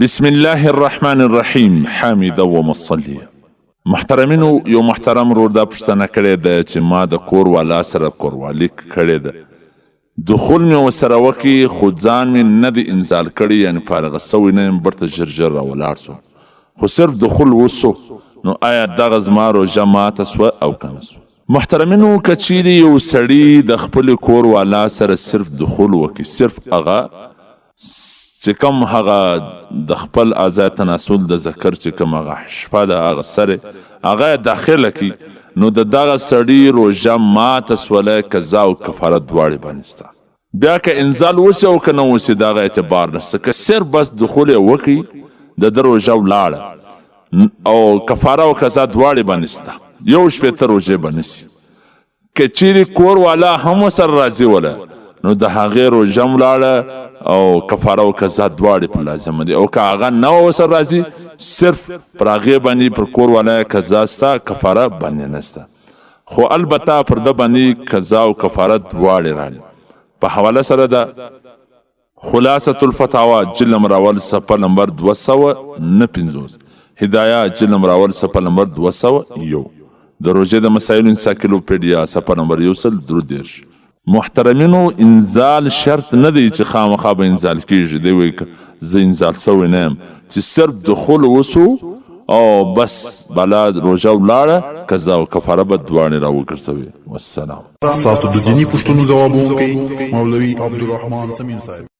بسم الله الرحمن الرحیم حامده و مصلیه. محترمینو، یو محترم ورور دا پوښتنه کړې ده چې ما د کور والا سره کوروالي کړې ده. دخول مې ورسره وکړي خو ځان مې نه دی انزال کړی، یعنی فارغه سوی نه یم، بیرته ژر ژر راولاړ سوم، خو صرف دخول وسو. نو آیا دغه زما روژه ماته سوه او که نه سوه؟ محترمینو، که چیرې یو سړي د خپل کور والا سره صرف دخول وکړي، صرف هغه چې کوم هغه د خپل اعضای تناسل د ذکر چې کوم هغه شفه ده هغه سره هغه داخله کړي، نو د دغه سړي روژه ماته سوله، قضا او کفاره دواړې باندې سته. بیا که انزال وسي او که نه وسي دغه اعتبار نشته. که صرف بس دخول یې وکړي د ده روژه ولاړه او کفاره او قضا دواړې باندې سته، یو شپېته روژې به نسي. که چیرې کور والا هم ورسره راضي وله نو د هغې روژه هم ولاړه او کفاره او قضا دواړې په لازمه دي. او که هغه نه ورسره راځي، صرف پر هغې باندې پر کور والا قضا سته، کفاره باندې نسته. خو البته پر ده باندې قضا او کفاره دواړې راغلي. په حواله سره ده خلاصة الفتاوا جلد نمبر اول صفحه نمبر 259، هدایه جلد نمبر اول صفحه نمبر 201، د روژې د مسایلو انسایکلوپیډیا صفحه نمبر 132. محترمینو، انزال شرط نه دی چې خامخا به انزال کیږي. دی وایي که زه انزال سوی نه یم، چې صرف دخول وسو او بس بلا روژه ولاړه، قضا او کفاره به دواړې راوګرځوي. والسلام. ستاسو د دیني پوښتنو ځوابوونکی مولوي عبدالرحمن سمین صاحب.